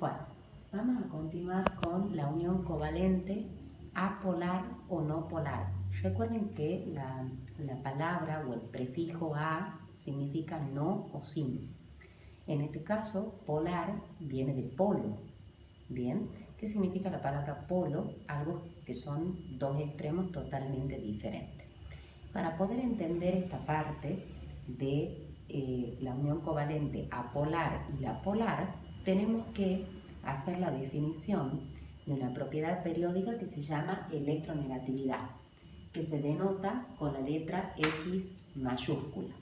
Bueno, vamos a continuar con la unión covalente apolar o no polar. Recuerden que la palabra o el prefijo a significa no o sin. En este caso, polar viene de polo. ¿Bien? ¿Qué significa la palabra polo? Algo que son dos extremos totalmente diferentes. Para poder entender esta parte de la unión covalente apolar y la polar, tenemos que hacer la definición de una propiedad periódica que se llama electronegatividad, que se denota con la letra X mayúscula.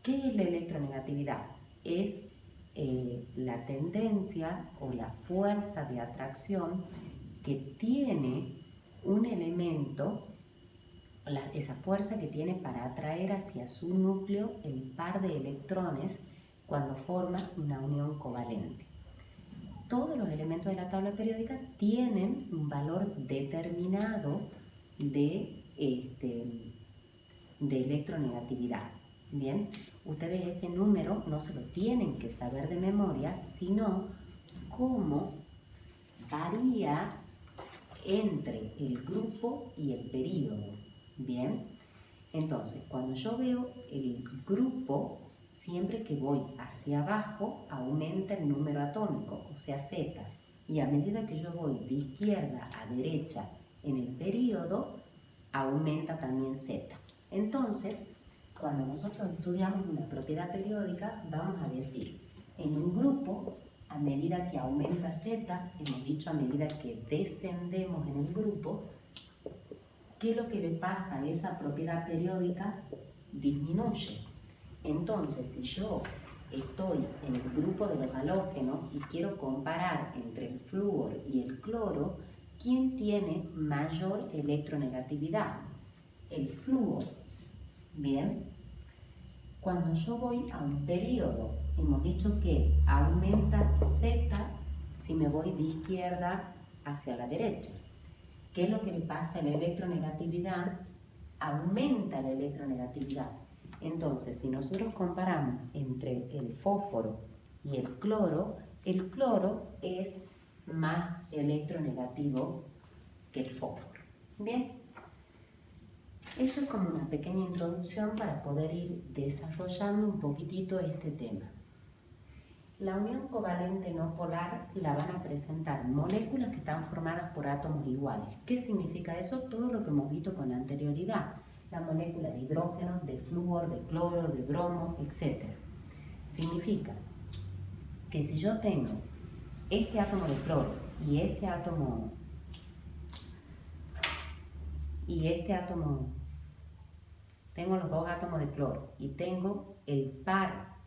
¿Qué es la electronegatividad? Es la tendencia o la fuerza de atracción que tiene un elemento, esa fuerza que tiene para atraer hacia su núcleo el par de electrones cuando forma una unión covalente. Todos los elementos de la tabla periódica tienen un valor determinado de electronegatividad. Bien, ustedes ese número no se lo tienen que saber de memoria, sino cómo varía entre el grupo y el período. Bien, entonces cuando yo veo el grupo, siempre que voy hacia abajo aumenta el número atómico, o sea Z, y a medida que yo voy de izquierda a derecha en el período, aumenta también Z. Entonces, cuando nosotros estudiamos una propiedad periódica, vamos a decir, en un grupo, a medida que aumenta Z, hemos dicho a medida que descendemos en el grupo, ¿qué es lo que le pasa a esa propiedad periódica? Disminuye. Entonces, si yo estoy en el grupo de los halógenos y quiero comparar entre el flúor y el cloro, ¿quién tiene mayor electronegatividad? El flúor. Bien. Cuando yo voy a un período, hemos dicho que aumenta Z si me voy de izquierda hacia la derecha. ¿Qué es lo que le pasa a la electronegatividad? Aumenta la electronegatividad. Entonces, si nosotros comparamos entre el fósforo y el cloro es más electronegativo que el fósforo. Bien, eso es como una pequeña introducción para poder ir desarrollando un poquitito este tema. La unión covalente no polar la van a presentar moléculas que están formadas por átomos iguales. ¿Qué significa eso? Todo lo que hemos visto con anterioridad. La molécula de hidrógeno, de flúor, de cloro, de bromo, etc. Significa que si yo tengo este átomo de cloro y este átomo tengo los dos átomos de cloro y tengo el par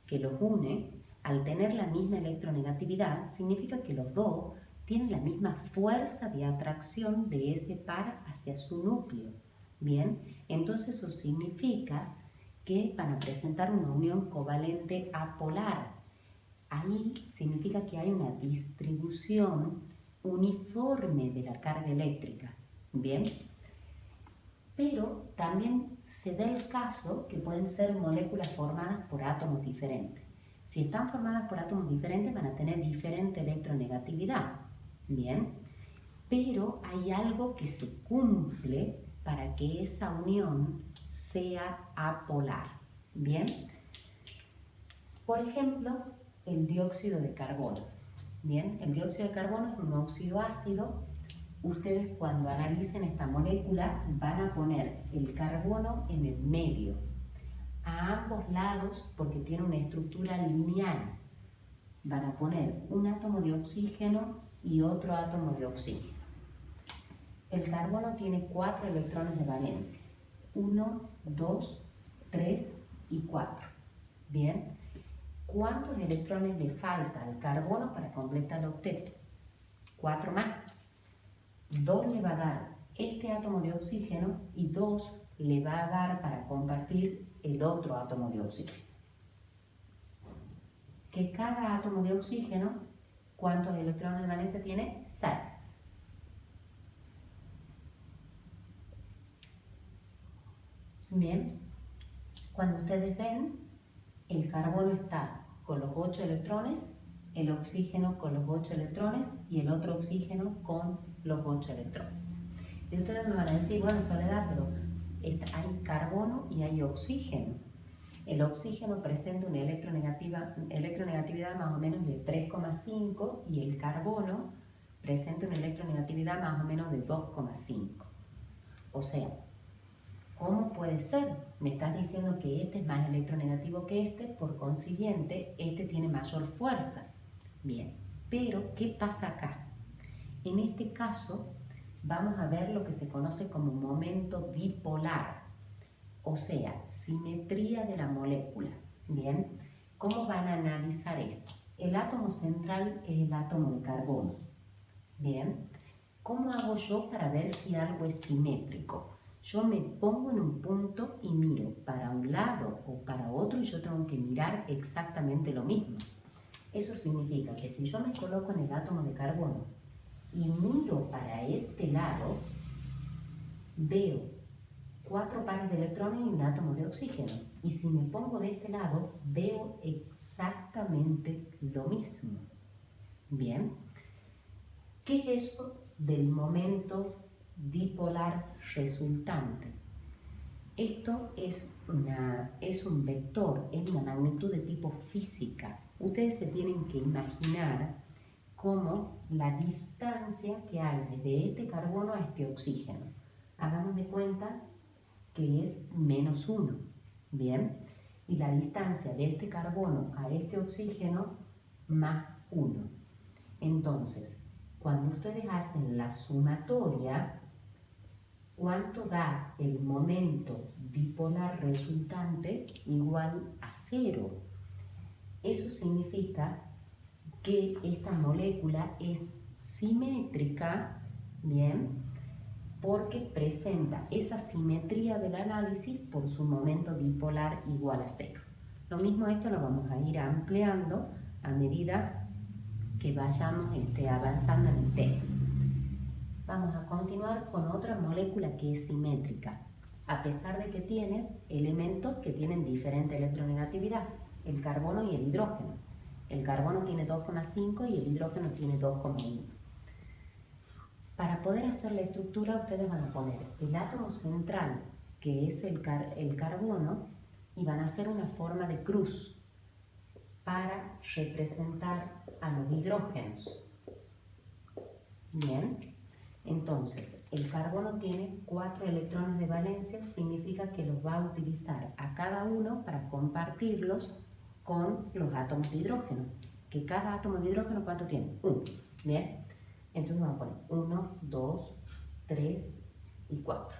que los une, al tener la misma electronegatividad, significa que los dos tienen la misma fuerza de atracción de ese par hacia su núcleo. Bien, entonces eso significa que van a presentar una unión covalente apolar. Ahí significa que hay una distribución uniforme de la carga eléctrica. Bien, pero también se da el caso que pueden ser moléculas formadas por átomos diferentes. Si están formadas por átomos diferentes van a tener diferente electronegatividad, ¿bien? Pero hay algo que se cumple para que esa unión sea apolar, ¿bien? Por ejemplo, el dióxido de carbono, ¿bien? El dióxido de carbono es un óxido ácido. Ustedes cuando analicen esta molécula van a poner el carbono en el medio, a ambos lados porque tiene una estructura lineal. Van a poner un átomo de oxígeno y otro átomo de oxígeno. El carbono tiene 4 electrones de valencia. 1, 2, 3 y 4. Bien. ¿Cuántos electrones le falta al carbono para completar el octeto? 4 más. 2 le va a dar este átomo de oxígeno y 2 le va a dar para compartir el otro átomo de oxígeno. Que cada átomo de oxígeno, ¿cuántos electrones de valencia tiene? 6. Bien, cuando ustedes ven, el carbono está con los 8 electrones el oxígeno con los 8 electrones y el otro oxígeno con los 8 electrones. Y ustedes me van a decir, bueno, Soledad, pero hay carbono y hay oxígeno. El oxígeno presenta una electronegatividad más o menos de 3,5 y el carbono presenta una electronegatividad más o menos de 2,5. O sea, ¿cómo puede ser? Me estás diciendo que este es más electronegativo que este, por consiguiente, este tiene mayor fuerza. Bien, pero ¿qué pasa acá? En este caso, vamos a ver lo que se conoce como momento dipolar, o sea, simetría de la molécula. Bien, ¿cómo van a analizar esto? El átomo central es el átomo de carbono. Bien, ¿cómo hago yo para ver si algo es simétrico? Yo me pongo en un punto y miro para un lado o para otro y yo tengo que mirar exactamente lo mismo. Eso significa que si yo me coloco en el átomo de carbono y miro para este lado, veo 4 pares de electrones y un átomo de oxígeno. Y si me pongo de este lado, veo exactamente lo mismo. Bien, ¿qué es eso del momento dipolar resultante? Esto es un vector, es una magnitud de tipo física. Ustedes se tienen que imaginar como la distancia que hay desde este carbono a este oxígeno. Hagamos de cuenta que es -1, ¿bien? Y la distancia de este carbono a este oxígeno +1. Entonces, cuando ustedes hacen la sumatoria, ¿cuánto da el momento dipolar resultante? Igual a 0. Eso significa que esta molécula es simétrica, ¿bien? Porque presenta esa simetría del análisis por su momento dipolar igual a 0. Lo mismo esto lo vamos a ir ampliando a medida que vayamos avanzando en el tema. Vamos a continuar con otra molécula que es simétrica, a pesar de que tiene elementos que tienen diferente electronegatividad, el carbono y el hidrógeno. El carbono tiene 2,5 y el hidrógeno tiene 2,1. Para poder hacer la estructura, ustedes van a poner el átomo central, que es el carbono, y van a hacer una forma de cruz para representar a los hidrógenos. Bien, entonces el carbono tiene 4 electrones de valencia, significa que los va a utilizar a cada uno para compartirlos con los átomos de hidrógeno. Que cada átomo de hidrógeno, ¿cuánto tiene? 1. Bien, entonces vamos a poner 1, 2, 3 y 4.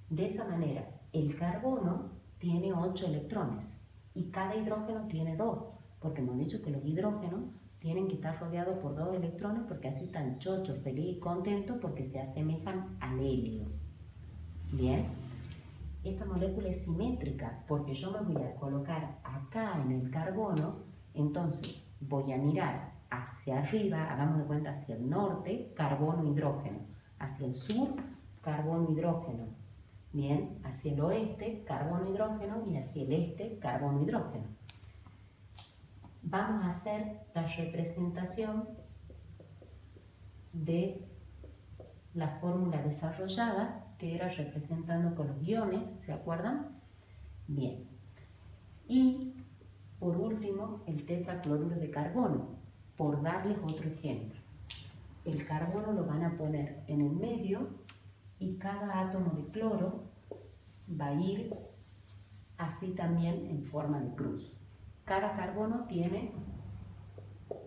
De esa manera, el carbono tiene 8 electrones y cada hidrógeno tiene 2, porque hemos dicho que los hidrógenos tienen que estar rodeados por 2 electrones porque así están chochos, felices y contentos porque se asemejan al helio. Bien, esta molécula es simétrica porque yo me voy a colocar acá en el carbono, entonces voy a mirar hacia arriba, hagamos de cuenta hacia el norte, carbono, hidrógeno, hacia el sur, carbono, hidrógeno, bien, hacia el oeste, carbono, hidrógeno y hacia el este, carbono, hidrógeno. Vamos a hacer la representación de la fórmula desarrollada, que era representando con los guiones, ¿se acuerdan? Bien. Y por último, el tetracloruro de carbono, por darles otro ejemplo. El carbono lo van a poner en el medio y cada átomo de cloro va a ir así también en forma de cruz. Cada carbono tiene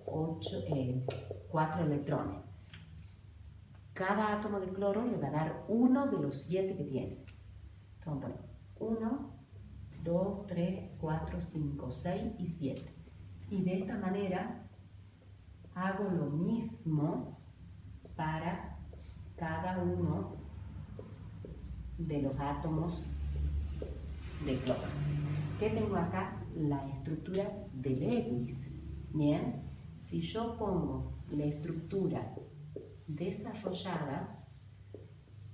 4 electrones. Cada átomo de cloro le va a dar uno de los 7 que tiene. Entonces vamos a poner 1, 2, 3, 4, 5, 6 y 7. Y de esta manera hago lo mismo para cada uno de los átomos de cloro. ¿Qué tengo acá? La estructura de Lewis. Bien, si yo pongo la estructura desarrollada,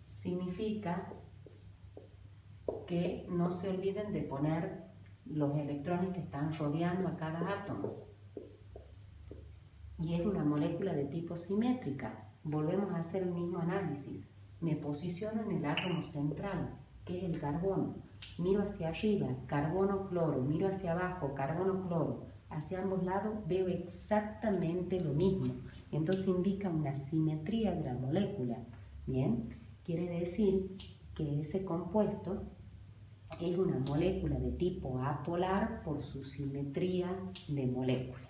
significa que no se olviden de poner los electrones que están rodeando a cada átomo. y es una molécula de tipo simétrica. Volvemos a hacer el mismo análisis. Me posiciono en el átomo central, que es el carbono. Miro hacia arriba, carbono-cloro. Miro hacia abajo, carbono-cloro. Hacia ambos lados veo exactamente lo mismo. Entonces indica una simetría de la molécula. Bien, quiere decir que ese compuesto es una molécula de tipo apolar por su simetría de molécula.